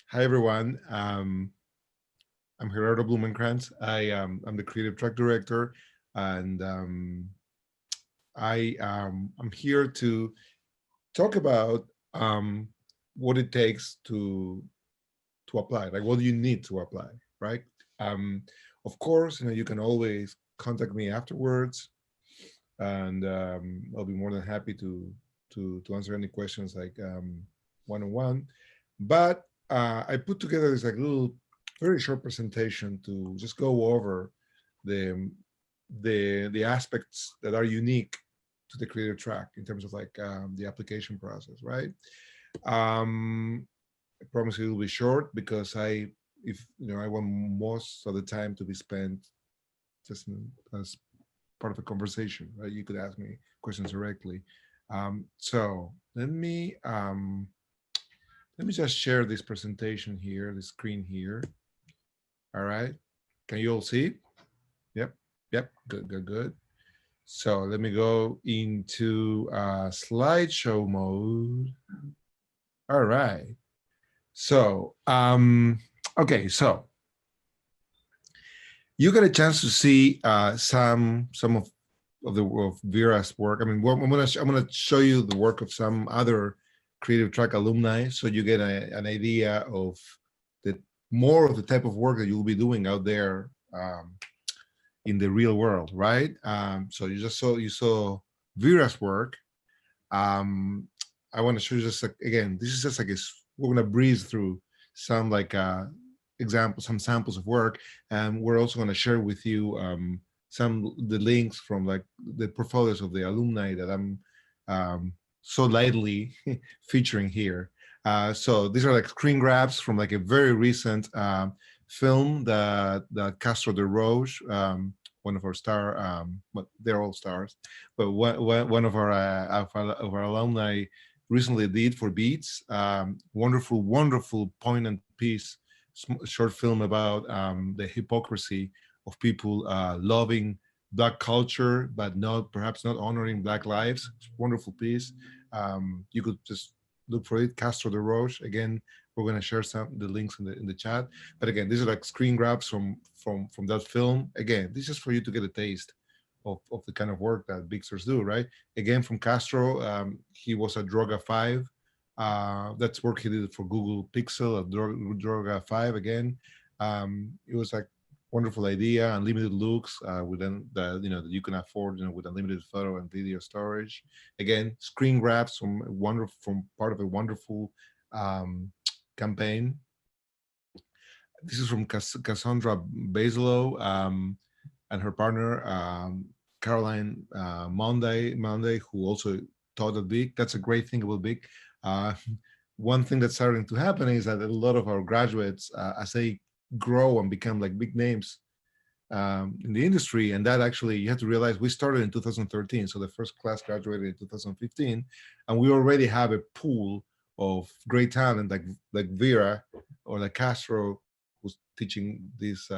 Hi, everyone. I'm Gerardo Blumenkrantz. I'm the creative track director, and I'm here to talk about what it takes to apply. Like, what do you need to apply, right? Um, of course, you can always contact me afterwards, and I'll be more than happy to answer any questions like one on one. But I put together this like little very short presentation to just go over the the aspects that are unique to the creative track in terms of like the application process, right? I promise it will be short because if I want most of the time to be spent just as part of a conversation, right? You could ask me questions directly. So let me just share this presentation here, the screen here. All right. Can you all see? Yep. Yep. Good, good, good. So let me go into slideshow mode. All right. So, okay. So you got a chance to see some of Vera's work. I mean, I'm gonna show you the work of some other creative track alumni, so you get an idea of the more of the type of work that you'll be doing out there in the real world, right? So you saw Vera's work. Um, I want to show you just like, again, this is just like we're gonna breeze through some like examples, some samples of work, and we're also gonna share with you some the links from like the portfolios of the alumni that I'm so lightly featuring here. So these are like screen grabs from like a very recent film that Castro de Roche, one of our star, but they're all stars, but one of our alumni recently did for Beats. Wonderful, wonderful, poignant piece, short film about the hypocrisy of people loving Black culture, but not perhaps not honoring Black lives. Wonderful piece. You could just look for it. Castro de Roche. Again, we're going to share some the links in the chat. But again, these are like screen grabs from that film. Again, this is for you to get a taste of the kind of work that Bixers do, right? Again, from Castro, he was at Droga 5. That's work he did for Google Pixel at Droga 5 again. It was like wonderful idea, unlimited looks within the that you can afford, with unlimited photo and video storage. Again, screen grabs from part of a wonderful campaign. This is from Cassandra Basilow and her partner Caroline Monday, who also taught at Big. That's a great thing about Big. Uh, One thing that's starting to happen is that a lot of our graduates, as they grow and become like big names in the industry, and that actually you have to realize we started in 2013, so the first class graduated in 2015, and we already have a pool of great talent like Vera or like Castro, who's teaching this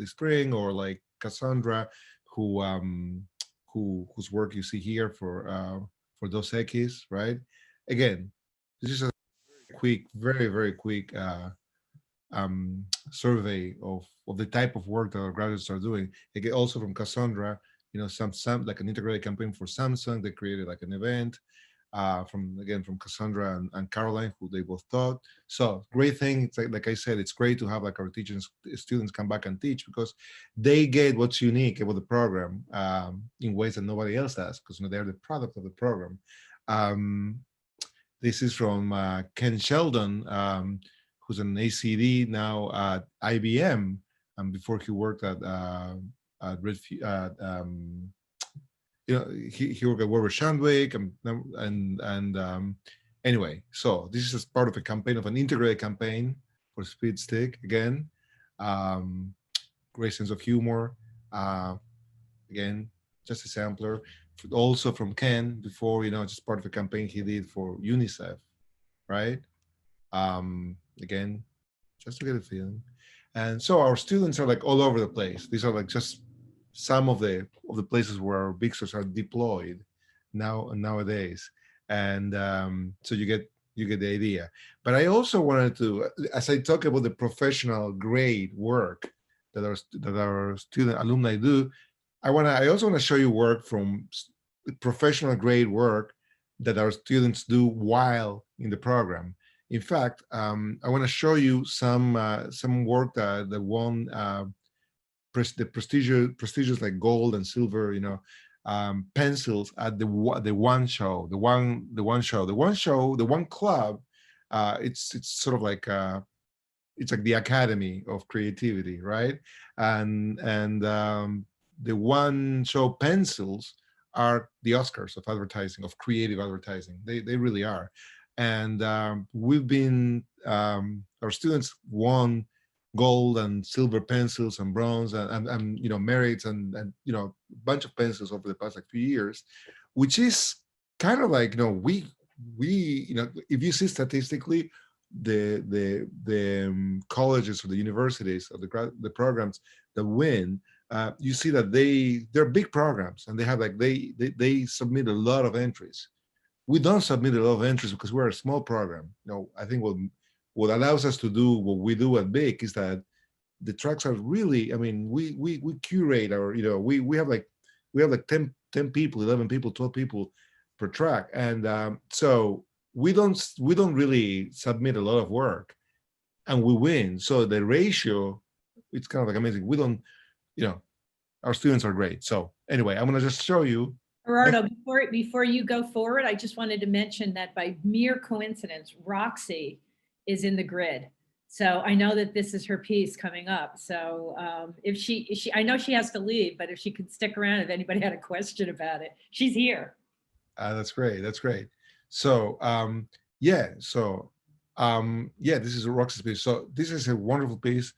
spring, or like Cassandra, whose work you see here for Dos Equis, right? Again, this is a quick, very very quick survey of the type of work that our graduates are doing. Again, also from Cassandra, some like an integrated campaign for Samsung. They created like an event from Cassandra and Caroline, who they both taught. So great thing. It's like I said, it's great to have like our teachers students come back and teach, because they get what's unique about the program in ways that nobody else does, because they're the product of the program. Um, this is from Ken Sheldon, who's an ACD now at IBM, and before he worked at he worked at Warburg Shandwick, and anyway, so this is as part of a campaign, of an integrated campaign for Speed Stick. Again, um, great sense of humor. Again, just a sampler. Also from Ken before, just part of a campaign he did for UNICEF, right? Again, just to get a feeling. And so our students are like all over the place. These are like just some of the places where our Bixers are deployed nowadays. And so you get You get the idea. But I also wanted to, as I talk about the professional grade work that our student alumni do, I also want to show you work from professional grade work that our students do while in the program. In fact, I want to show you some work that won the prestigious like gold and silver, pencils at the one show, the one club. It's sort of like it's like the Academy of Creativity, right? And the one show pencils are the Oscars of advertising, of creative advertising. They really are. And we've been our students won gold and silver pencils and bronze and merits and a bunch of pencils over the past like few years, which is kind of like we if you see statistically the colleges or the universities or the programs that win, you see that they're big programs and they have like they submit a lot of entries. We don't submit a lot of entries because we're a small program. I think what allows us to do what we do at big is that the tracks are really, I mean, we curate our, we have like 10 people, 11 people, 12 people per track. And so we don't really submit a lot of work and we win. So the ratio, it's kind of like amazing. We don't, our students are great. So anyway, I'm going to just show you. Gerardo, before you go forward, I just wanted to mention that by mere coincidence, Roxy is in the grid. So I know that this is her piece coming up. So if she, I know she has to leave, but if she could stick around, if anybody had a question about it, she's here. That's great. That's great. So yeah. So yeah, this is a Roxy's piece. So this is a wonderful piece.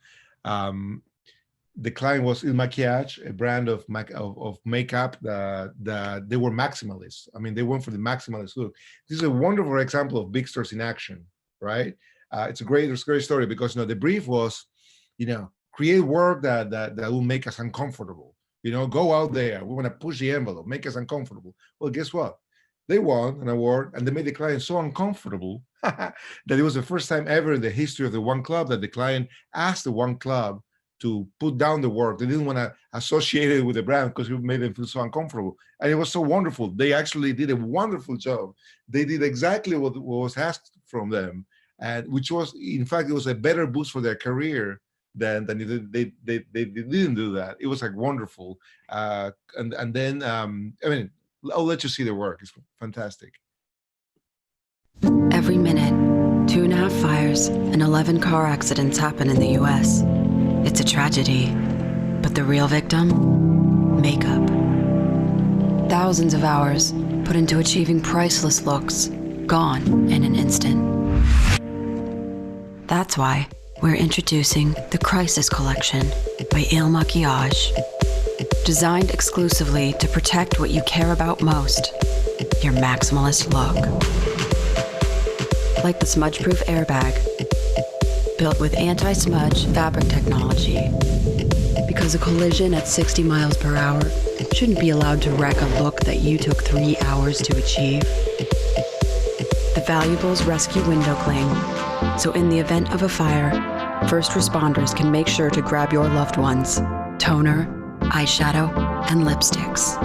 The client was Il Maquillage, a brand of makeup that they were maximalists. I mean, they went for the maximalist look. This is a wonderful example of big stores in action, right? It's a great story because the brief was, create work that will make us uncomfortable. Go out there. We want to push the envelope, make us uncomfortable. Well, guess what? They won an award and they made the client so uncomfortable that it was the first time ever in the history of the One Club that the client asked the One Club to put down the work. They didn't want to associate it with the brand because it made them feel so uncomfortable. And it was so wonderful. They actually did a wonderful job. They did exactly what was asked from them, and which was, in fact, it was a better boost for their career than they didn't do that. It was like wonderful. And then, I mean, I'll let you see the work. It's fantastic. Every minute, 2.5 fires and 11 car accidents happen in the US. It's a tragedy, but the real victim? Makeup. Thousands of hours put into achieving priceless looks, gone in an instant. That's why we're introducing the Crisis Collection by Il Maquillage. Designed exclusively to protect what you care about most, your maximalist look. Like the smudge-proof airbag, built with anti-smudge fabric technology. Because a collision at 60 miles per hour shouldn't be allowed to wreck a look that you took 3 hours to achieve. The valuables rescue window cling, so in the event of a fire, first responders can make sure to grab your loved ones, toner, eyeshadow, and lipsticks.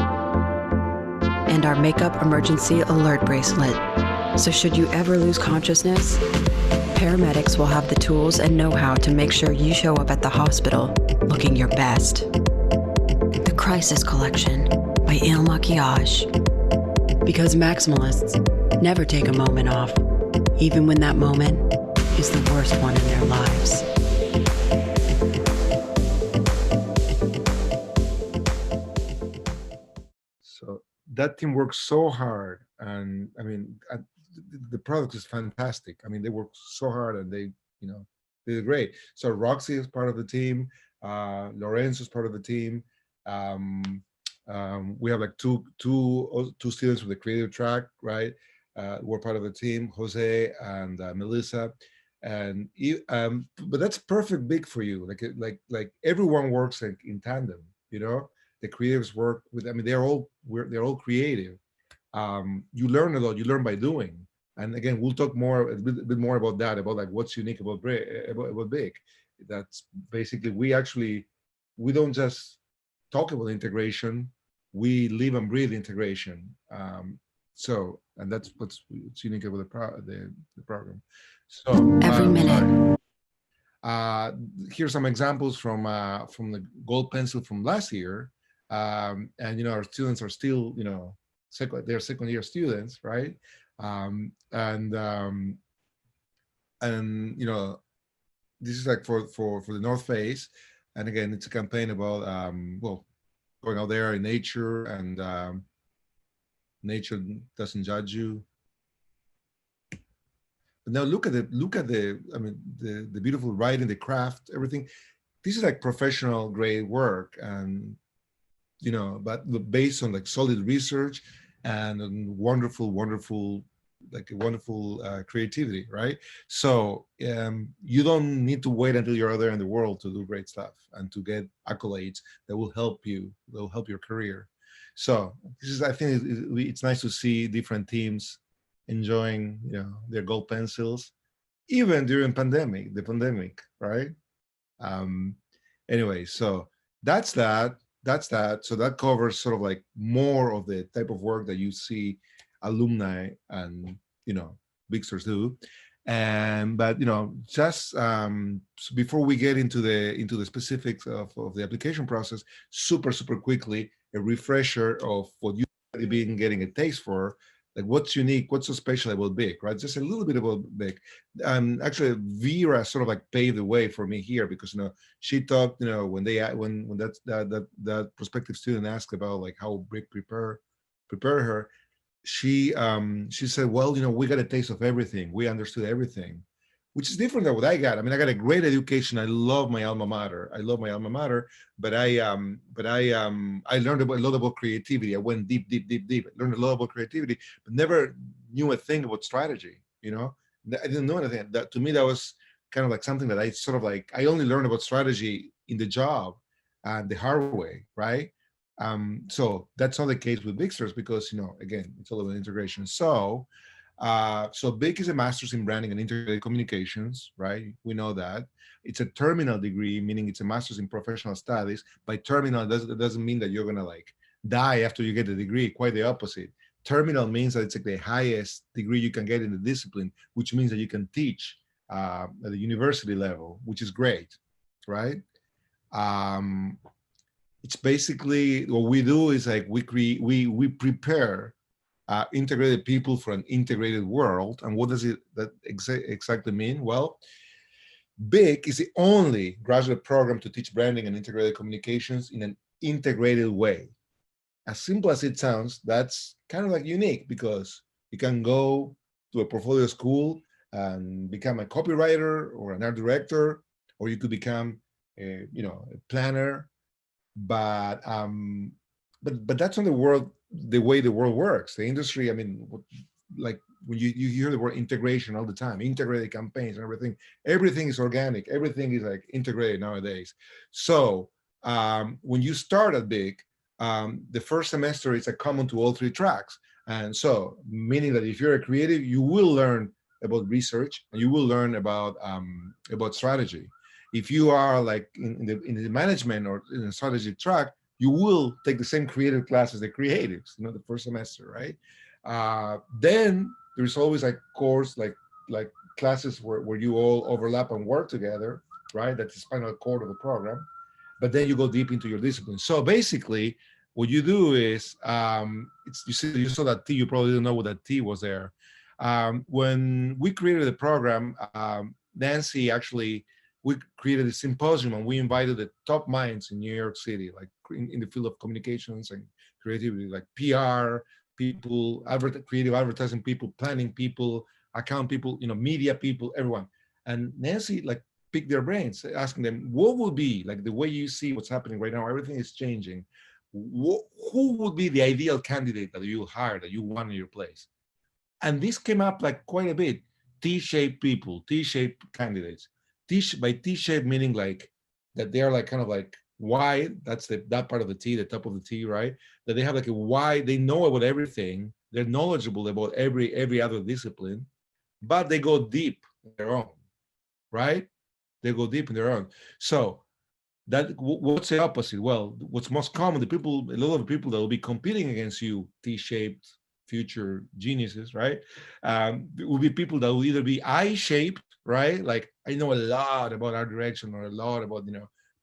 And our makeup emergency alert bracelet, so should you ever lose consciousness, paramedics will have the tools and know-how to make sure you show up at the hospital looking your best. The Crisis Collection by Il Maquillage. Because maximalists never take a moment off, even when that moment is the worst one in their lives. So that team works so hard, and I mean, the product is fantastic. I mean, they work so hard and they did great. So Roxy is part of the team. Lorenzo is part of the team. We have like two students with the creative track, right? We're part of the team, Jose and Melissa. And but that's perfect big for you. Like everyone works in tandem. The creatives work with. I mean, they're all creative. You learn a lot. You learn by doing. And again, we'll talk more a bit more about that, about like what's unique about Big. That's basically we don't just talk about integration, we live and breathe integration. And that's what's unique about the program. So Every minute. Here's some examples from the gold pencil from last year. And our students are still they're second year students, right? And this is like for the North Face, and again, it's a campaign about going out there in nature, and nature doesn't judge you. But now look at the beautiful writing, the craft, everything. This is like professional grade work, and but based on like solid research and wonderful creativity, right? So you don't need to wait until you're out there in the world to do great stuff and to get accolades that will help you, will help your career. So I think it's nice to see different teams enjoying their gold pencils even during the pandemic, right? Anyway, so that's that. So that covers sort of like more of the type of work that you see alumni and big stars do. But just so before we get into the specifics of the application process, super quickly, a refresher of what you've been getting a taste for, like what's unique, what's so special about Big, right? Just a little bit about Big. Actually, Vera sort of like paved the way for me here, because she talked, when that prospective student asked about like how Big prepare her, she said, well, we got a taste of everything, we understood everything, which is different than what I got. I mean, I got a great education. I love my alma mater. But I learned a lot about creativity. I went deep. I learned a lot about creativity, but never knew a thing about strategy. I didn't know anything. That to me, that was kind of like something that I sort of like. I only learned about strategy in the job, and the hard way, right? So that's not the case with Big Stars, because again, it's all about integration. So Big is a master's in branding and integrated communications, right? We know that. It's a terminal degree, meaning it's a master's in professional studies. By terminal, it doesn't mean that you're gonna like die after you get the degree. Quite the opposite. Terminal means that it's like the highest degree you can get in the discipline, which means that you can teach at the university level, which is great, right? It's basically what we do is like we prepare integrated people for an integrated world. And what does that exactly mean? Well, Big is the only graduate program to teach branding and integrated communications in an integrated way. As simple as it sounds, that's kind of like unique, because you can go to a portfolio school and become a copywriter or an art director, or you could become a planner. But that's not the way the world works. The industry, I mean, like when you hear the word integration all the time, integrated campaigns and everything is organic, everything is like integrated nowadays. So when you start at Big, the first semester is a common to all three tracks. And so meaning that if you're a creative, you will learn about research and you will learn about strategy. If you are like in the management or in the strategy track, you will take the same creative class as the creatives, the first semester, right? Then there's always like course, like classes where you all overlap and work together, right? That's the spinal cord of the program. But then you go deep into your discipline. So basically, what you do is, you saw that T, you probably didn't know what that T was there. When we created the program, Nancy actually, we created a symposium and we invited the top minds in New York City, like in the field of communications and creativity, like PR people, creative advertising people, planning people, account people, media people, everyone. And Nancy like picked their brains, asking them, what would be like the way you see what's happening right now? Everything is changing. Who would be the ideal candidate that you hire, that you want in your place? And this came up like quite a bit. T-shaped people, T-shaped candidates. By T-shaped meaning like that they are like kind of like wide. That's that part of the T, the top of the T, right? That they have like a wide, they know about everything, they're knowledgeable about every other discipline, but they go deep in their own, right? They go deep in their own. So what's the opposite? Well, what's most common, a lot of people that will be competing against you, T-shaped future geniuses, right? Will be people that will either be I-shaped, right? Like I know a lot about art direction or a lot about,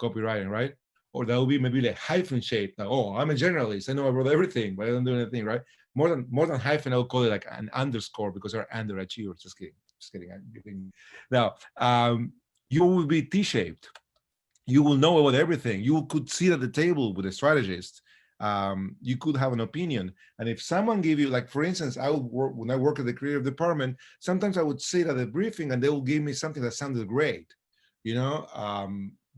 copywriting, right? Or that will be maybe like hyphen shaped. Like, oh, I'm a generalist. I know about everything, but I don't do anything, right? More than hyphen, I'll call it like an underscore because they're underachievers. Just kidding. Just kidding. I'm kidding. Now, you will be T-shaped. You will know about everything. You could sit at the table with a strategist. You could have an opinion. And if someone give you, like, for instance, when I work at the creative department, sometimes I would sit at the briefing and they will give me something that sounded great,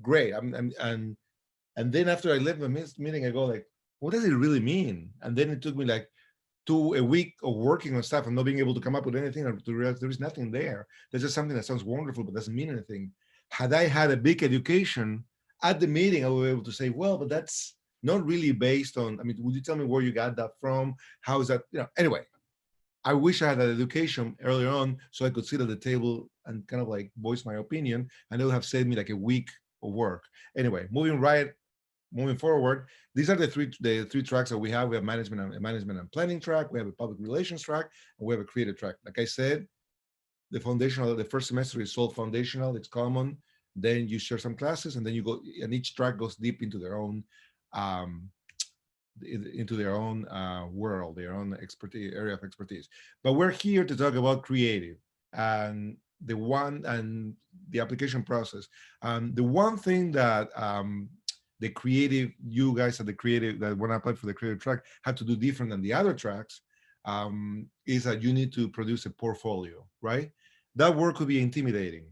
great. And then after I left the meeting, I go like, what does it really mean? And then it took me like a week of working on stuff and not being able to come up with anything and to realize there is nothing there. There's just something that sounds wonderful, but doesn't mean anything. Had I had a big education at the meeting, I would be able to say, well, but that's not really based on, I mean, would you tell me where you got that from? How is that, anyway, I wish I had that education earlier on so I could sit at the table and kind of like voice my opinion, and it would have saved me like a week of work. Anyway, moving forward, these are the three tracks that we have. We have management and planning track, we have a public relations track, and we have a creative track. Like I said, the first semester is all foundational, it's common. Then you share some classes, and then you go, and each track goes deep into their own world, their own area of expertise. But we're here to talk about creative and the application process. The one thing that you guys at the creative that want to apply for the creative track have to do different than the other tracks is that you need to produce a portfolio, right? That word could be intimidating,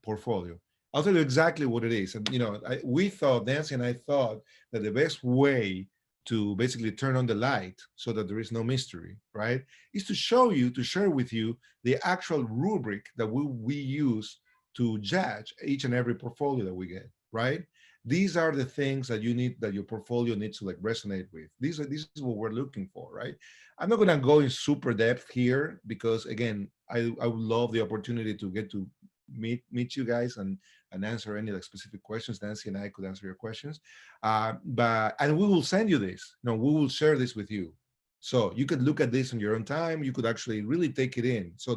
portfolio. I'll tell you exactly what it is. And Nancy and I thought that the best way to basically turn on the light so that there is no mystery, right, is to share with you the actual rubric that we use to judge each and every portfolio that we get, right? These are the things that your portfolio needs to like resonate with. This is what we're looking for, right? I'm not gonna go in super depth here because again, I would love the opportunity to get to meet you guys and answer any like specific questions. Nancy and I could answer your questions, and we will send you this. We will share this with you, so you could look at this on your own time. You could actually really take it in. So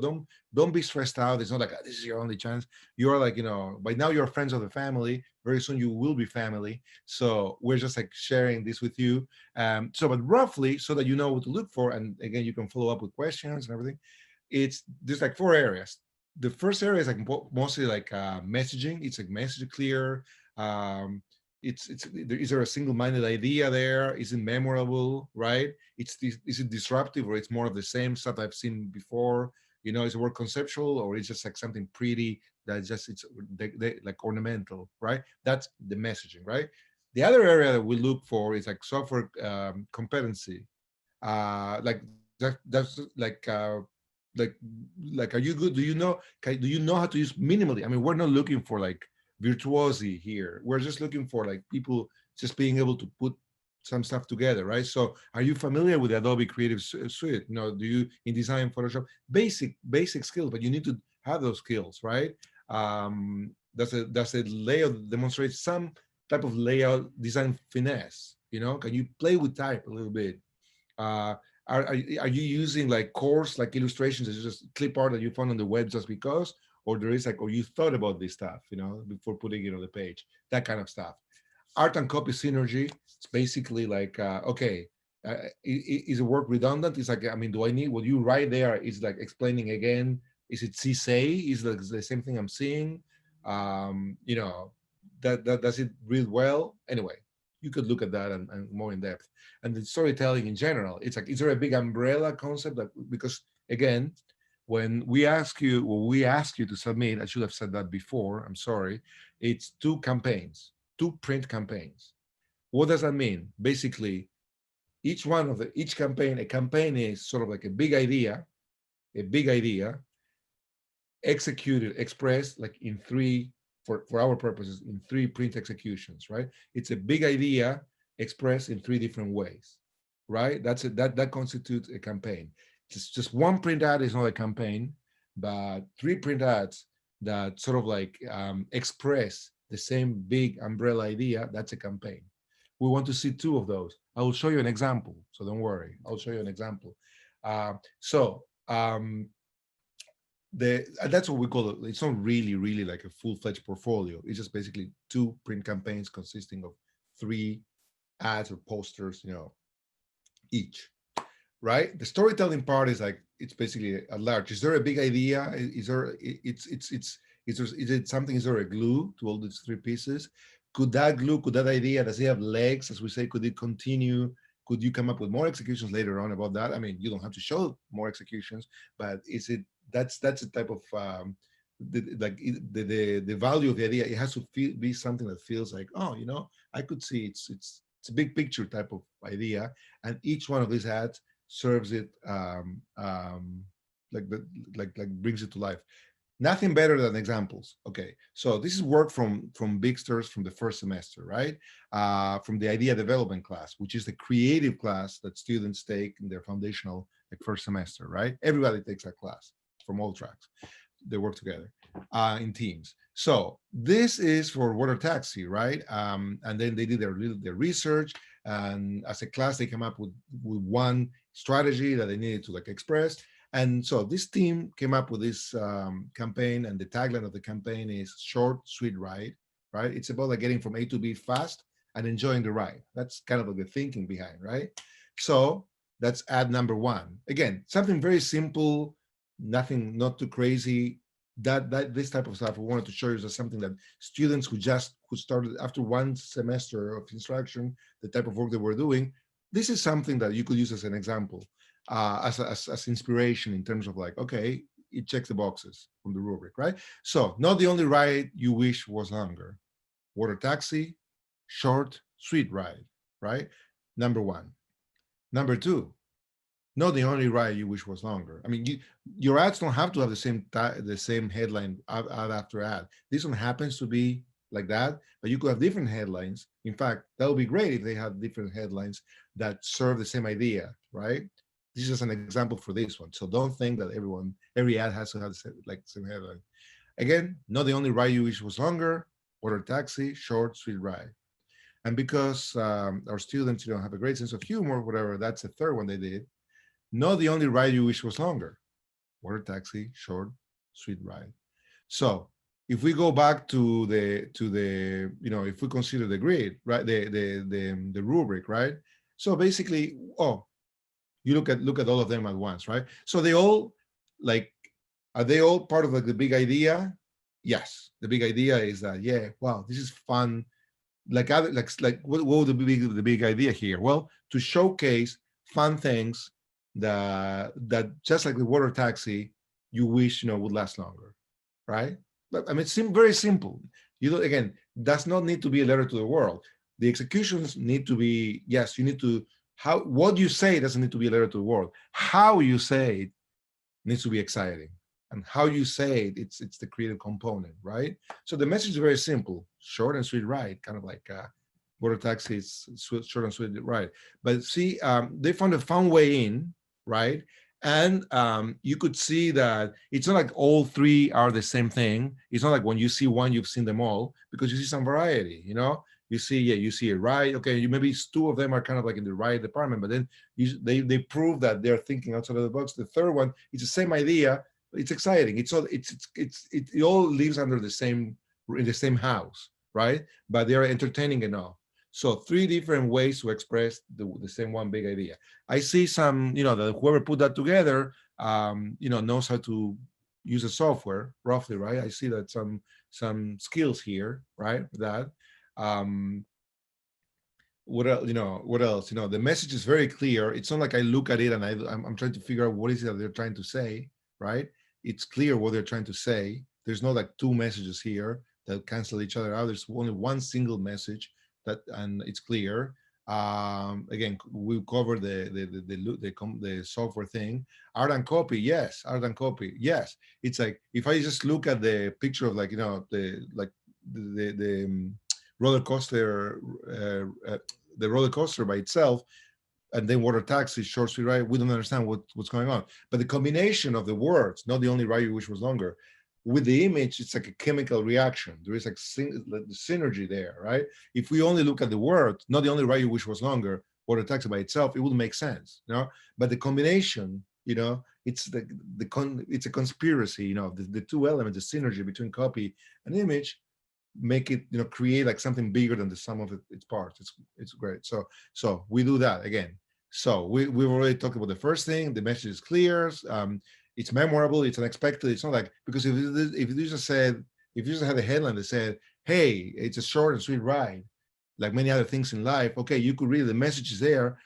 don't be stressed out. It's not like this is your only chance. You're like by now you're friends of the family. Very soon you will be family. So we're just like sharing this with you. But roughly, so that you know what to look for, and again you can follow up with questions and everything. There's like 4 areas. The first area is like mostly like messaging. It's like message clear. Is there a single-minded idea there? Is it memorable, right? Is it disruptive, or it's more of the same stuff I've seen before? Is it more conceptual, or it's just like something pretty that it's like ornamental, right? That's the messaging, right? The other area that we look for is like software competency. Like that's like are you good? Do you know how to use minimally? I mean, we're not looking for like virtuosity here. We're just looking for like people just being able to put some stuff together, right? So are you familiar with the Adobe Creative Suite? Do you in design, Photoshop, basic skills, but you need to have those skills, right? That's a layout that demonstrates some type of layout design finesse. Can you play with type a little bit? Are you using like course, like illustrations, it's just clip art that you found on the web just because, or there is like, or you thought about this stuff, before putting it on the page, that kind of stuff. Art and copy synergy, it's basically like, is the work redundant? It's like, I mean, do I need what you write there? Is like explaining again? Is it say? Is the same thing I'm seeing? That does it read well? Anyway, you could look at that and more in depth. And the storytelling in general, it's like, is there a big umbrella concept? Because again, when we ask you to submit, I should have said that before, I'm sorry, it's 2 print campaigns. What does that mean? Basically, each campaign, a campaign is sort of like a big idea executed, expressed like in 3, for our purposes, in 3 print executions, right? It's a big idea expressed in 3 different ways, right? That constitutes a campaign. just one print ad is not a campaign, but 3 print ads that sort of like express the same big umbrella idea, that's a campaign. We want to see 2 of those. I will show you an example, so don't worry. I'll show you an example. That's what we call it. It's not really like a full-fledged portfolio. It's just basically 2 print campaigns consisting of 3 ads or posters, each. Right? The storytelling part is like, it's basically a large. Is there a big idea? Is there something? Is there a glue to all these 3 pieces? Could that glue, could that idea, does it have legs, as we say? Could it continue? Could you come up with more executions later on about that? I mean, you don't have to show more executions, but is it, that's a type of the value of the idea. It has to be something that feels like, oh, I could see it's a big picture type of idea, and each one of these ads serves it like brings it to life. Nothing better than examples. Okay, so this is work from Bigsters from the first semester, right? From the idea development class, which is the creative class that students take in their foundational first semester, right? Everybody takes that class from all tracks. They work together in teams. So this is for water taxi, right? And then they did their research, and as a class they came up with one strategy that they needed to express. And so this team came up with this campaign, and the tagline of the campaign is short, sweet ride, right? It's about getting from A to B fast and enjoying the ride. That's kind of the thinking behind, right? So that's ad number 1. Again, something very simple, nothing, not too crazy. That this type of stuff we wanted to show you is something that students who started after 1 semester of instruction, the type of work they were doing, this is something that you could use as an example, as inspiration in terms of okay, it checks the boxes from the rubric, right? So not the only ride you wish was longer. Water taxi, short, sweet ride, right? Number 1. Number 2, not the only ride you wish was longer. I mean, your ads don't have to have the same headline ad after ad. This one happens to be like that, but you could have different headlines. In fact, that would be great if they had different headlines that serve the same idea, right? This is just an example for this one. So don't think that every ad has to have the same headline. Again, not the only ride you wish was longer. Water taxi, short, sweet ride. And because our students have a great sense of humor, whatever, that's the third one they did. Not the only ride you wish was longer. Water taxi, short, sweet ride. So if we go back to the if we consider the grid, right, the rubric, right? So basically, you look at all of them at once, right? So they all are they all part of the big idea? Yes, the big idea is that, yeah, wow, this is fun. What would be the big idea here? Well, to showcase fun things that just like the water taxi, you wish would last longer, right? But I mean, it's very simple. Again, does not need to be a letter to the world. The executions need to be, yes, you need to, what you say doesn't need to be a letter to the world. How you say it needs to be exciting. And how you say it, it's the creative component, right? So the message is very simple: short and sweet ride, kind of like water taxi is short and sweet ride. But see, they found a fun way in, right? And you could see that it's not like all 3 are the same thing. It's not like when you see one, you've seen them all, because you see some variety, You see a ride. Okay, maybe 2 of them are kind of in the ride department, but then they prove that they're thinking outside of the box. The third one, it's the same idea. It's exciting. It all lives under in the same house, right? But they are entertaining enough. So 3 different ways to express the same one big idea. I see some, that whoever put that together, knows how to use the software roughly, right? I see that some skills here, right? That. What else? The message is very clear. It's not like I look at it and I'm trying to figure out what is it that they're trying to say, right? It's clear what they're trying to say. There's not 2 messages here that cancel each other out. There's only one single message and it's clear. Again, we covered the software thing. Art and copy, yes. Art and copy, yes. It's like if I just look at the picture of the roller coaster, the roller coaster by itself, and then water taxi, short sweet ride, we don't understand what's going on. But the combination of the words, not the only ride you wish was longer, with the image, it's like a chemical reaction. There is like synergy there, right? If we only look at the word, not the only ride you wish was longer, water taxi by itself, it wouldn't make sense, you know. But the combination, you know, it's it's a conspiracy, you know, the two elements, the synergy between copy and image, make it, you know, create like something bigger than the sum of its parts. It's great. So we do that again. So we've already talked about the first thing. The message is clear. It's memorable. It's unexpected. It's not like, because if you just had a headline that said, "Hey, it's a short and sweet ride," like many other things in life, okay, you could read the message is there,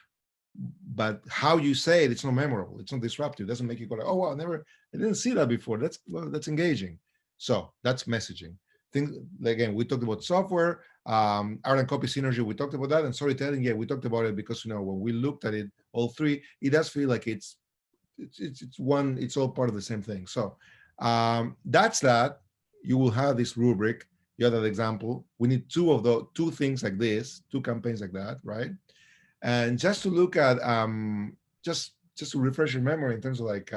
but how you say it's not memorable. It's not disruptive. It doesn't make you go like, "Oh wow, I didn't see that before." That's engaging. So that's messaging. Things, again, we talked about software, art and copy synergy, we talked about that, and storytelling, yeah, we talked about it, because, you know, when we looked at it, all three, it does feel like it's all part of the same thing. So that's that. You will have this rubric. You have that example. We need two things like this, two campaigns like that, right? And just to look at just to refresh your memory in terms of like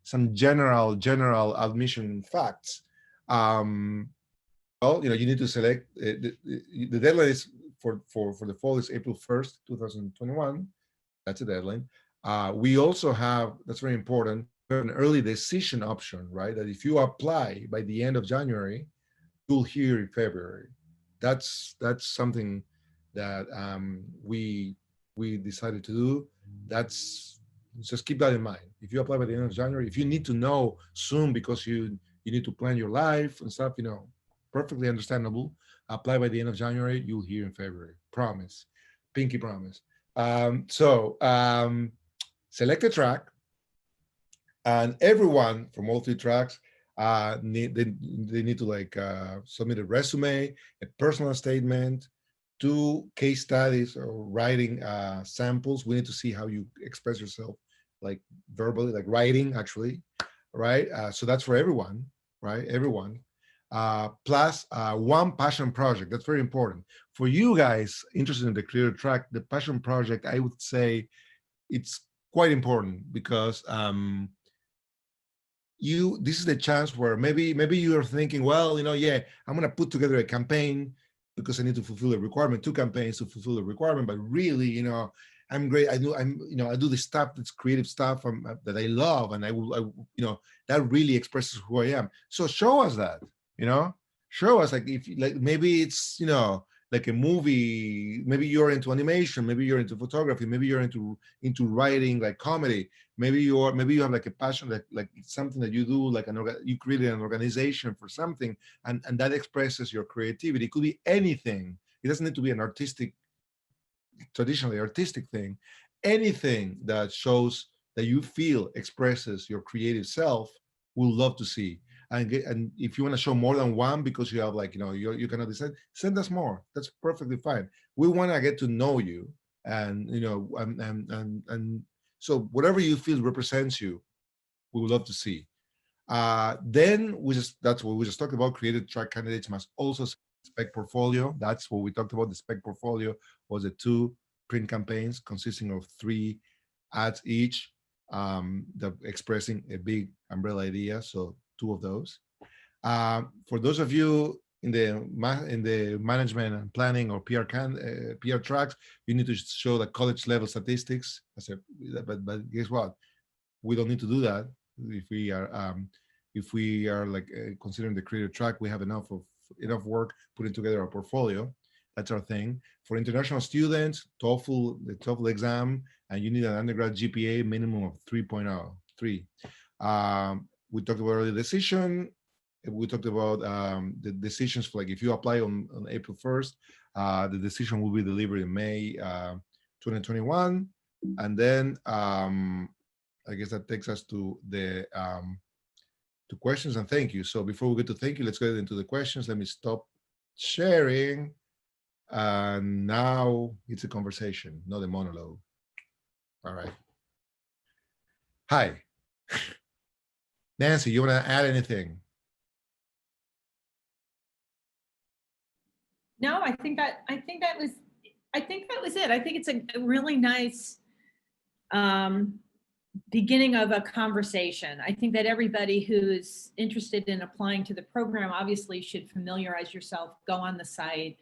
some general admission facts. Well, you know, you need to select the deadline is for the fall is April 1st, 2021. That's a deadline. We also have, that's very important, an early decision option, right? That if you apply by the end of January, you'll hear in February. That's something that we decided to do. That's, just keep that in mind. If you apply by the end of January, if you need to know soon because you need to plan your life and stuff, you know, perfectly understandable. Apply by the end of January, you'll hear in February. Promise. Pinky promise. Select a track, and everyone from all three tracks they need to like submit a resume, a personal statement, 2 case studies or writing samples. We need to see how you express yourself, like verbally, like writing actually, right? So that's for everyone, right? Everyone. Plus 1 passion project. That's very important. For you guys interested in the creative track, the passion project, I would say it's quite important, because this is the chance where maybe you're thinking, well, you know, yeah, I'm going to put together a campaign because I need to fulfill a requirement, 2 campaigns to fulfill a requirement, but really, you know, I'm great. I do the stuff that's creative stuff that I love, and I you know, that really expresses who I am. So show us that, you know, show us, like, if like maybe it's, you know, like a movie, maybe you're into animation, maybe you're into photography, maybe you're into writing, like comedy, maybe you have like a passion, like something that you do, like you created an organization for something, and that expresses your creativity. It could be anything. It doesn't need to be an traditionally artistic thing. Anything that shows that you feel expresses your creative self, we'll love to see. And if you want to show more than 1 because you have, like, you know, you cannot decide, send us more. That's perfectly fine. We want to get to know you, and, you know, and so whatever you feel represents you, we would love to see. Then that's what we just talked about. Creative track candidates must also spec portfolio. That's what we talked about. The spec portfolio was the 2 print campaigns consisting of 3 ads each, expressing a big umbrella idea. So 2 of those. For those of you in the management and planning or PR tracks, you need to show the college level statistics. But guess what? We don't need to do that. If we are like considering the creative track, we have enough work putting together a portfolio. That's our thing. For international students, the TOEFL exam, and you need an undergrad GPA minimum of 3.03. We talked about early decision. We talked about the decisions for, like, if you apply on April 1st, the decision will be delivered in May 2021. And then I guess that takes us to the to questions and thank you. So before we get to thank you, let's get into the questions. Let me stop sharing. And now it's a conversation, not a monologue. All right. Hi. Nancy, you want to add anything? No, I think that was it. I think it's a really nice beginning of a conversation. I think that everybody who's interested in applying to the program obviously should familiarize yourself, go on the site.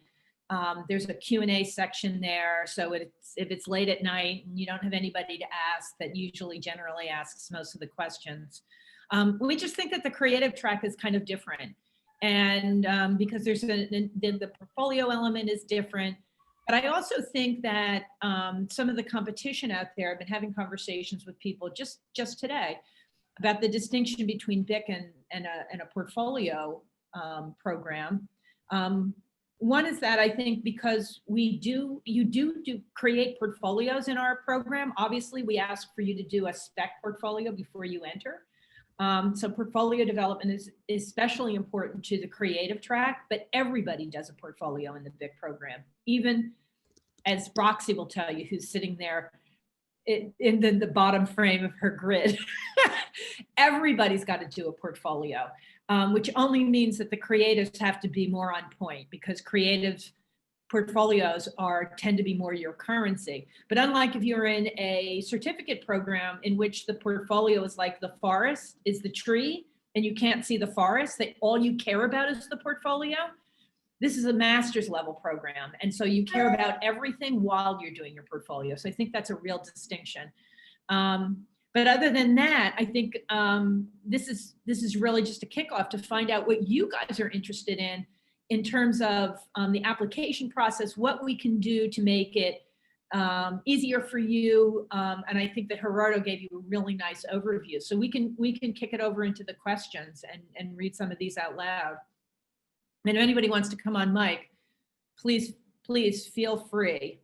There's a Q&A section there. So if it's late at night and you don't have anybody to ask, that usually generally asks most of the questions. We just think that the creative track is kind of different. And because there's the portfolio element is different. But I also think that some of the competition out there, I've been having conversations with people just today about the distinction between BIC and a portfolio program. One is that I think because you do create portfolios in our program. Obviously, we ask for you to do a spec portfolio before you enter. So portfolio development is especially important to the creative track, but everybody does a portfolio in the BIC program. Even as Roxy will tell you, who's sitting there in the bottom frame of her grid, everybody's got to do a portfolio, which only means that the creatives have to be more on point, because creative portfolios tend to be more your currency. But unlike if you're in a certificate program in which the portfolio is like the forest is the tree and you can't see the forest, that all you care about is the portfolio. This is a master's level program. And so you care about everything while you're doing your portfolio. So I think that's a real distinction. But other than that, I think this is really just a kickoff to find out what you guys are interested in terms of the application process, what we can do to make it easier for you. And I think that Gerardo gave you a really nice overview. So we can kick it over into the questions and read some of these out loud. And if anybody wants to come on mic, please feel free.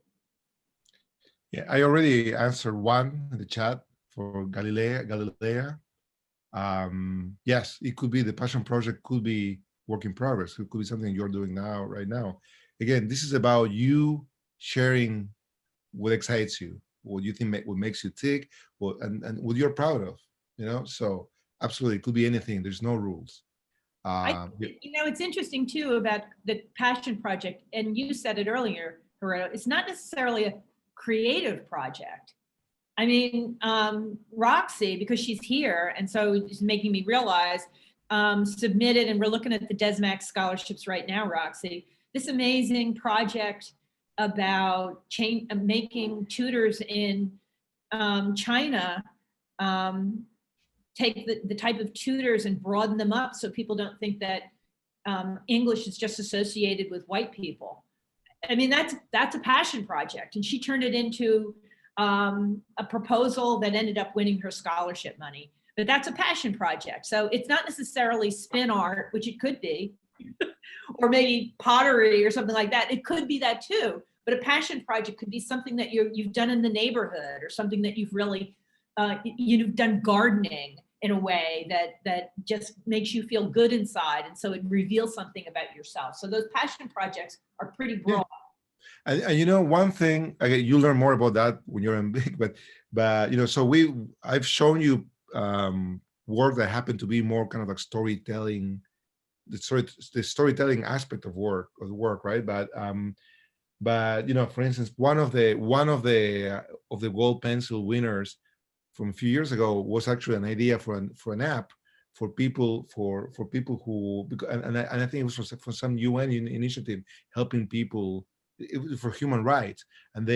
Yeah, I already answered one in the chat for Galilea. Yes, it could be the passion project, could be work in progress. It could be something you're doing right now. Again, this is about you sharing what excites you, what you think, what makes you tick, and what you're proud of, So absolutely, it could be anything. There's no rules. It's interesting too about the passion project, and you said it earlier, Gerardo, it's not necessarily a creative project. I mean, Roxy, because she's here, and so it's making me realize, submitted, and we're looking at the DesMax scholarships right now, Roxy, this amazing project about making tutors in China take the type of tutors and broaden them up so people don't think that English is just associated with white people. I mean, that's a passion project. And she turned it into a proposal that ended up winning her scholarship money. But that's a passion project. So it's not necessarily spin art, which it could be, or maybe pottery or something like that. It could be that too. But a passion project could be something that you've done in the neighborhood, or something that you've really, you've done gardening in a way that just makes you feel good inside. And so it reveals something about yourself. So those passion projects are pretty broad. Yeah. And one thing, again, you learn more about that when you're in BIC, but so I've shown you work that happened to be more kind of like storytelling, the storytelling aspect of the work, right? But for instance, one of the gold pencil winners from a few years ago was actually an idea for an app for people who, and I think it was for some UN initiative helping people. It was for human rights, and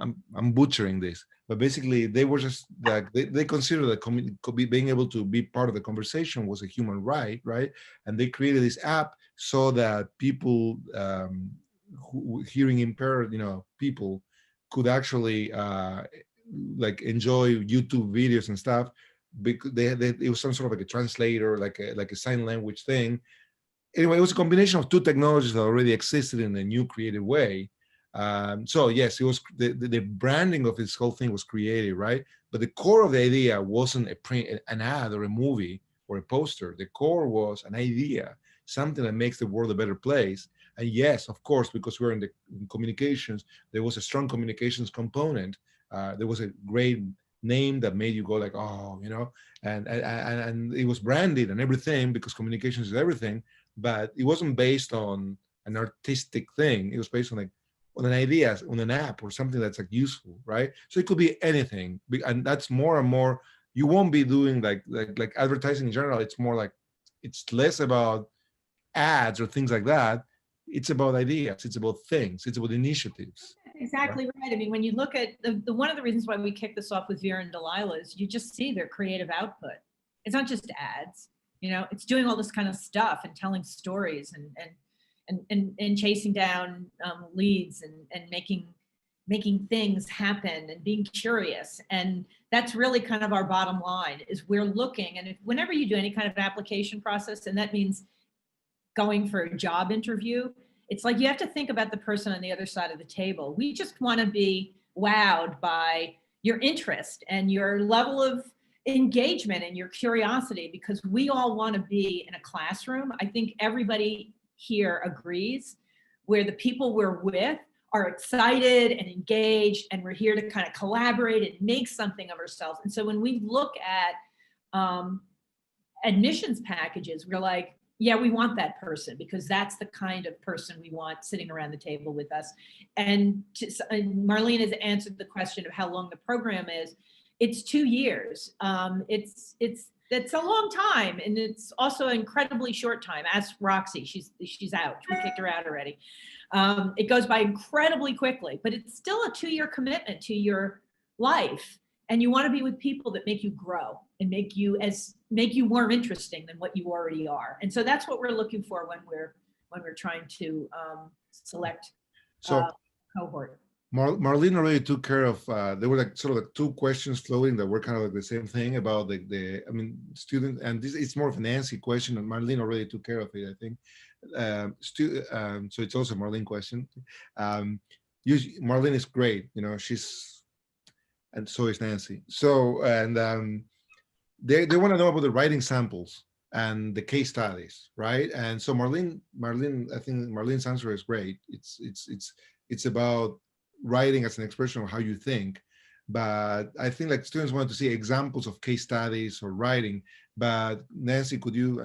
I'm butchering this, but basically they were just like they consider that being able to be part of the conversation was a human right, and they created this app so that people who hearing impaired people could actually like enjoy YouTube videos and stuff, because it was some sort of like a translator, like a sign language thing. Anyway, it was a combination of two technologies that already existed in a new creative way. So yes, it was the branding of this whole thing was creative, right? But the core of the idea wasn't an ad or a movie or a poster. The core was an idea, something that makes the world a better place. And yes, of course, because we're in communications, there was a strong communications component. There was a great name that made you go like, oh, and it was branded and everything, because communications is everything. But it wasn't based on an artistic thing. It was based on like on an idea, on an app or something that's like useful, right? So it could be anything, and that's more and more. You won't be doing like advertising in general. It's more like, it's less about ads or things like that. It's about ideas. It's about things. It's about initiatives. Exactly right. I mean, when you look at the one of the reasons why we kick this off with Vera and Delilah is you just see their creative output. It's not just ads, it's doing all this kind of stuff and telling stories and chasing down leads and making things happen and being curious. And that's really kind of our bottom line is we're looking, and whenever you do any kind of application process, and that means going for a job interview, it's like you have to think about the person on the other side of the table. We just want to be wowed by your interest and your level of engagement and your curiosity, because we all want to be in a classroom. I think everybody here agrees where the people we're with are excited and engaged, and we're here to kind of collaborate and make something of ourselves. And so when we look at admissions packages, we're like, yeah, we want that person, because that's the kind of person we want sitting around the table with us. And Marlene has answered the question of how long the program is. It's 2 years. It's a long time, and it's also an incredibly short time. Ask Roxy, she's out. We kicked her out already. It goes by incredibly quickly, but it's still a 2-year commitment to your life. And you want to be with people that make you grow and make you more interesting than what you already are. And so that's what we're looking for when we're trying to select cohort. Marlene already took care of, there were like sort of like 2 questions floating that were kind of like the same thing about the student, and this it's more of a Nancy question, and Marlene already took care of it, I think. So it's also a Marlene question. Marlene is great, and so is Nancy. So, and they want to know about the writing samples and the case studies, right? And so Marlene, I think Marlene's answer is great. It's about writing as an expression of how you think. But I think like students want to see examples of case studies or writing. But Nancy, could you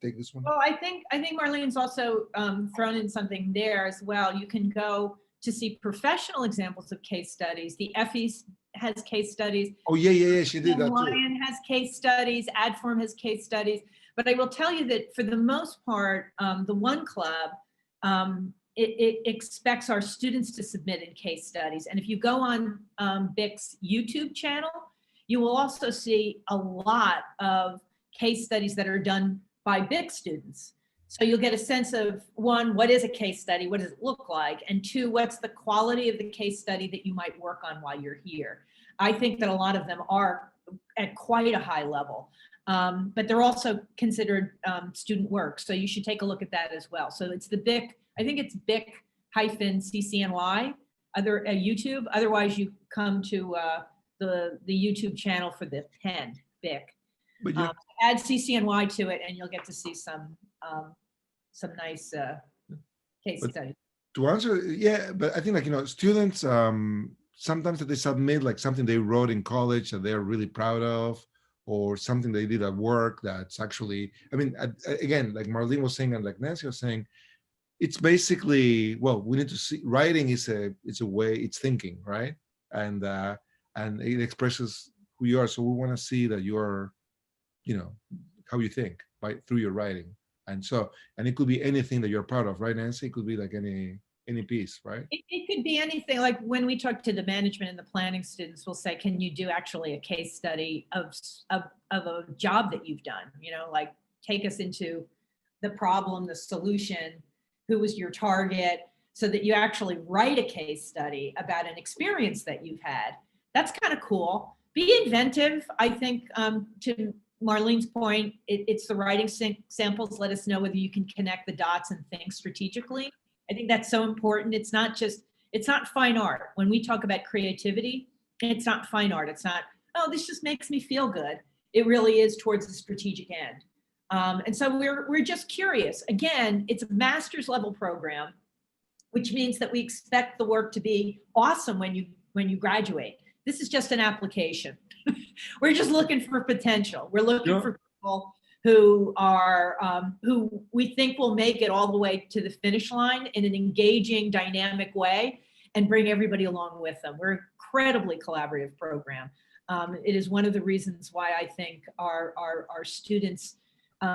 take this one? Well, I think Marlene's also thrown in something there as well. You can go to see professional examples of case studies. The FE has case studies. Oh, yeah, she did that too. Lion has case studies, AdForm has case studies. But I will tell you that for the most part, the One Club, it expects our students to submit in case studies. And if you go on BIC's YouTube channel, you will also see a lot of case studies that are done by BIC students. So you'll get a sense of, 1, what is a case study? What does it look like? And 2, what's the quality of the case study that you might work on while you're here? I think that a lot of them are at quite a high level, but they're also considered student work. So you should take a look at that as well. So it's the BIC, I think it's BIC-CCNY, YouTube. Otherwise you come to the YouTube channel for the pen, BIC. But add CCNY to it and you'll get to see some nice case studies. To answer, yeah, but I think students, sometimes they submit like something they wrote in college that they're really proud of, or something they did at work that's actually, again, like Marlene was saying and like Nancy was saying, it's basically, well, we need to see, writing is a way, it's thinking, right? And it expresses who you are. So we want to see that you're, how you think through your writing. And it could be anything that you're proud of, right, Nancy? It could be like any piece, right? It could be anything. Like when we talk to the management and the planning students, we'll say, can you do actually a case study of a job that you've done? Like take us into the problem, the solution, who was your target, so that you actually write a case study about an experience that you've had. That's kind of cool. Be inventive. I think to Marlene's point, it's the writing samples. Let us know whether you can connect the dots and think strategically. I think that's so important. It's not fine art. When we talk about creativity, it's not fine art. It's not, oh, this just makes me feel good. It really is towards the strategic end. And so we're just curious. Again, it's a master's level program, which means that we expect the work to be awesome when you graduate. This is just an application. We're just looking for potential. We're looking for people who we think will make it all the way to the finish line in an engaging, dynamic way and bring everybody along with them. We're an incredibly collaborative program. It is one of the reasons why I think our students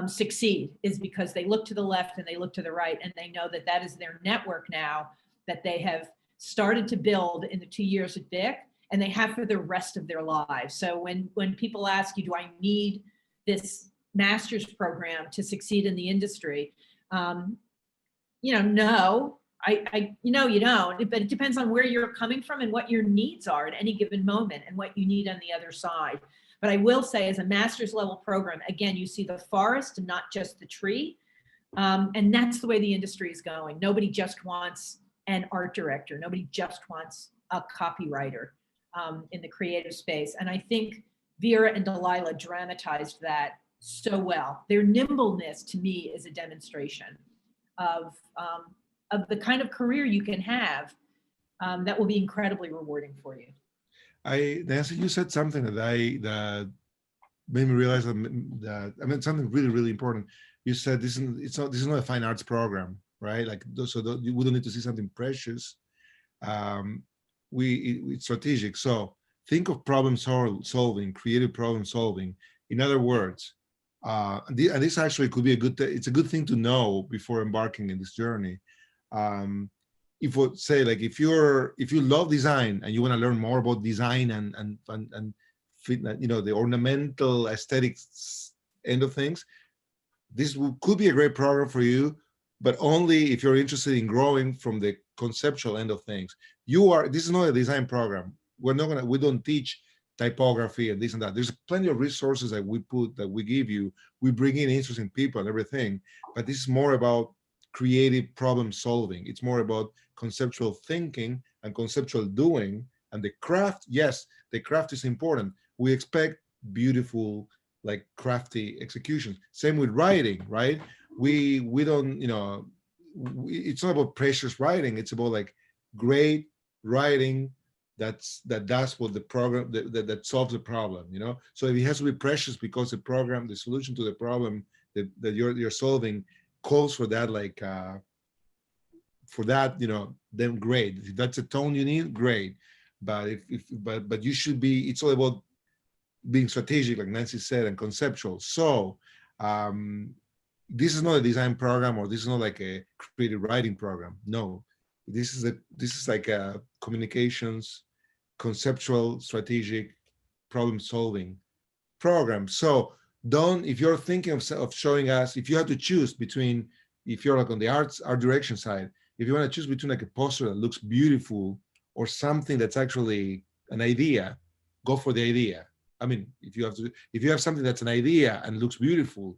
succeed, is because they look to the left and they look to the right, and they know that that is their network now that they have started to build in the 2 years at BIC, and they have for the rest of their lives. So when people ask you, do I need this master's program to succeed in the industry? No, you don't, but it depends on where you're coming from and what your needs are at any given moment and what you need on the other side. But I will say, as a master's level program, again, you see the forest and not just the tree. And that's the way the industry is going. Nobody just wants an art director. Nobody just wants a copywriter in the creative space. And I think Vera and Delilah dramatized that so well. Their nimbleness, to me, is a demonstration of the kind of career you can have that will be incredibly rewarding for you. Nancy, you said something that made me realize that something really, really important. You said this is not a fine arts program, right? Like, we don't need to see something precious. It's strategic. So think of problem solving, creative problem solving. In other words, and this actually could be it's a good thing to know before embarking in this journey. If you love design and you want to learn more about design and the ornamental aesthetics end of things, this could be a great program for you, but only if you're interested in growing from the conceptual end of things. This is not a design program. We don't teach typography and this and that. There's plenty of resources that we give you. We bring in interesting people and everything, but this is more about creative problem solving. It's more about conceptual thinking and conceptual doing, and the craft. Yes, the craft is important. We expect beautiful, like, crafty executions. Same with writing, right? We don't, it's not about precious writing. It's about like great writing that does what the program that solves the problem. So if it has to be precious because the solution to the problem that you're solving calls for that, then great. If that's a tone you need, great. But but you should be. It's all about being strategic, like Nancy said, and conceptual. So this is not a design program, or this is not like a creative writing program. No, this is like a communications, conceptual, strategic, problem solving program. So if you're thinking of showing us, if you have to choose between, if you're like on the art direction side, if you want to choose between like a poster that looks beautiful or something that's actually an idea, go for the idea. I mean, if you have something that's an idea and looks beautiful,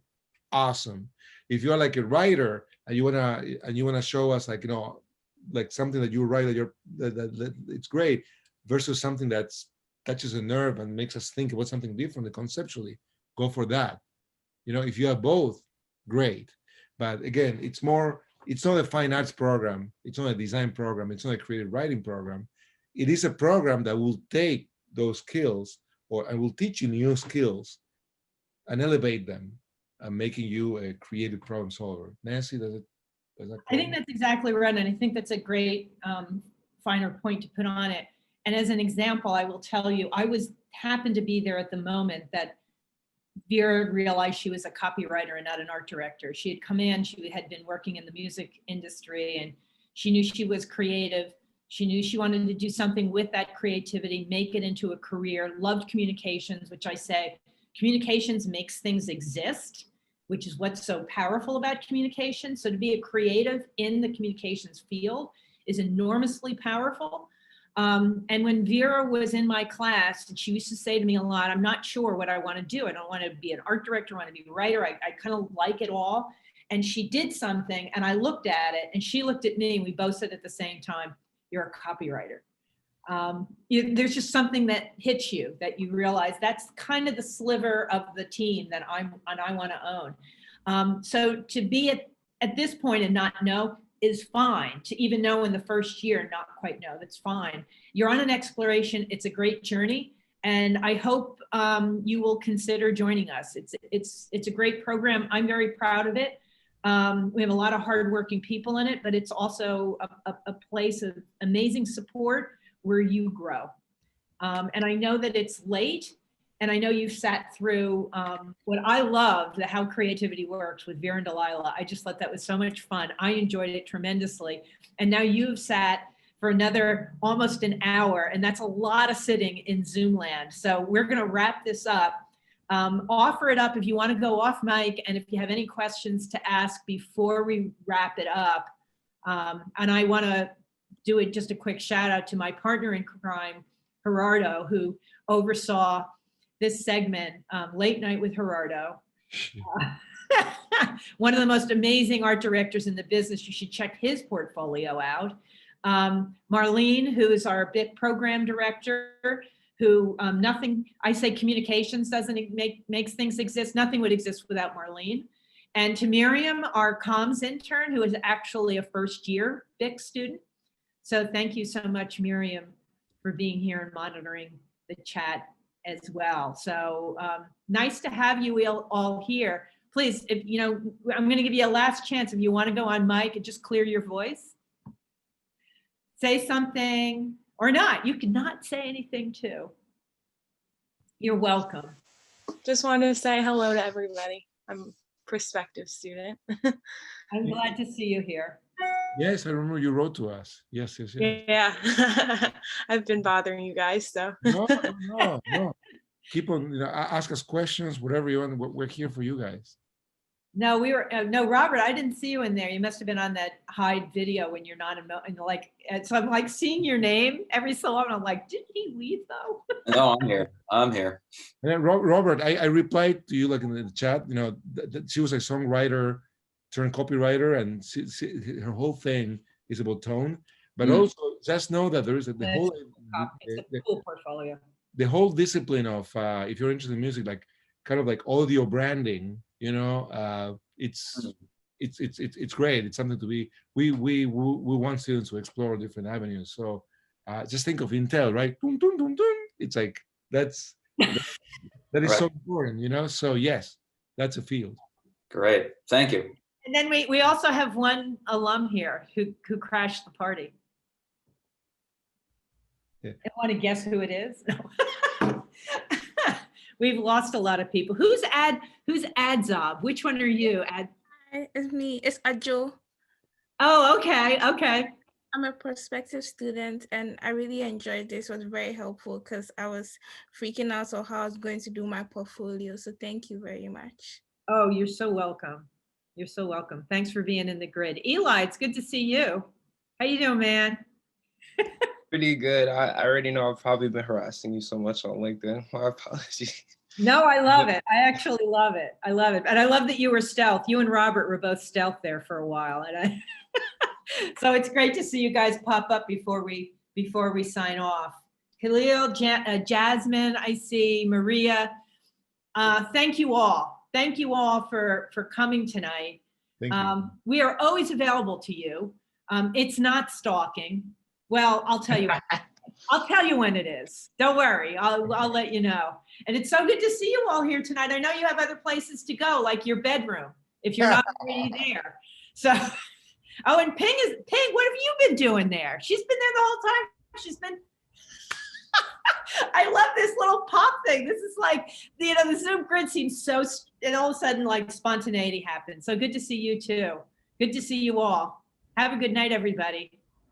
awesome. If you're like a writer and you wanna show us like something that you write that it's great, versus something that touches a nerve and makes us think about something different conceptually, go for that. If you have both, great. But again, it's not a fine arts program. It's not a design program. It's not a creative writing program. It is a program that will take those skills and will teach you new skills and elevate them, and making you a creative problem solver. Nancy, does that I think that's exactly right. And I think that's a great finer point to put on it. And as an example, I will tell you, happened to be there at the moment that Vera realized she was a copywriter and not an art director. She had come in, she had been working in the music industry, and she knew she was creative. She knew she wanted to do something with that creativity, make it into a career, loved communications, which I say, communications makes things exist, which is what's so powerful about communication. So to be a creative in the communications field is enormously powerful. And when Vera was in my class, and she used to say to me a lot, I'm not sure what I want to do. I don't want to be an art director. I want to be a writer. I kind of like it all. And she did something, and I looked at it, and she looked at me, and we both said at the same time, you're a copywriter. There's just something that hits you, that you realize that's kind of the sliver of the team that I want to own. So to be at this point and not know is fine. To even know in the first year, not quite know, that's fine. You're on an exploration. It's a great journey. And I hope you will consider joining us. It's a great program. I'm very proud of it. We have a lot of hardworking people in it, but it's also a place of amazing support where you grow. And I know that it's late, and I know you've sat through what I love, the How Creativity Works with Vera and Delilah. I just thought that was so much fun. I enjoyed it tremendously. And now you've sat for another almost an hour, and that's a lot of sitting in Zoom land. So we're going to wrap this up. Offer it up if you want to go off mic, and if you have any questions to ask before we wrap it up. And I want to do it just a quick shout out to my partner in crime, Gerardo, who oversaw this segment, Late Night with Gerardo. One of the most amazing art directors in the business. You should check his portfolio out. Marlene, who is our BIT program director, who I say communications doesn't makes things exist. Nothing would exist without Marlene. And to Miriam, our comms intern, who is actually a first year BIC student. So thank you so much, Miriam, for being here and monitoring the chat as well. So nice to have you all here. Please, if I'm going to give you a last chance. If you want to go on mic and just clear your voice, say something or not. You cannot say anything too. You're welcome. Just wanted to say hello to everybody. I'm a prospective student. I'm glad to see you here. Yes, I remember you wrote to us. Yes. Yeah. I've been bothering you guys, so. No. Keep on, ask us questions, whatever you want. We're here for you guys. No, no, Robert, I didn't see you in there. You must have been on that hide video when you're not so I'm like seeing your name every so often. I'm like, did he leave though? No, I'm here. And then Robert, I replied to you like in the chat, she was a songwriter turned copywriter, and her whole thing is about tone. But also just know that there is the whole cool portfolio. The whole discipline of if you're interested in music, like kind of like audio branding, it's great. It's something to be. We want students to explore different avenues. So just think of Intel, right? Dun, dun, dun, dun. It's like that is right. So important, So yes, that's a field. Great, thank you. And then we also have one alum here who crashed the party. Yeah. I want to guess who it is. No. We've lost a lot of people. Who's Adzob? Which one are you? Hi, it's me. It's Ajo. Oh, okay. I'm a prospective student, and I really enjoyed this. It was very helpful because I was freaking out on how I was going to do my portfolio. So thank you very much. Oh, you're so welcome. You're so welcome. Thanks for being in the grid. Eli, it's good to see you. How you doing, man? Pretty good. I already know I've probably been harassing you so much on LinkedIn. My apologies. No, I love it. I actually love it. I love it. And I love that you were stealth. You and Robert were both stealth there for a while. And so it's great to see you guys pop up before we sign off. Khalil, Jasmine, I see Maria. Thank you all. Thank you all for coming tonight. Thank you. We are always available to you. It's not stalking. Well, I'll tell you. I'll tell you when it is. Don't worry. I'll let you know. And it's so good to see you all here tonight. I know you have other places to go, like your bedroom, if you're not already there. So, oh, and Ping, what have you been doing there? She's been there the whole time. She's been. I love this little pop thing. This is like, the Zoom grid seems so, and all of a sudden like spontaneity happens. So good to see you too. Good to see you all. Have a good night, everybody.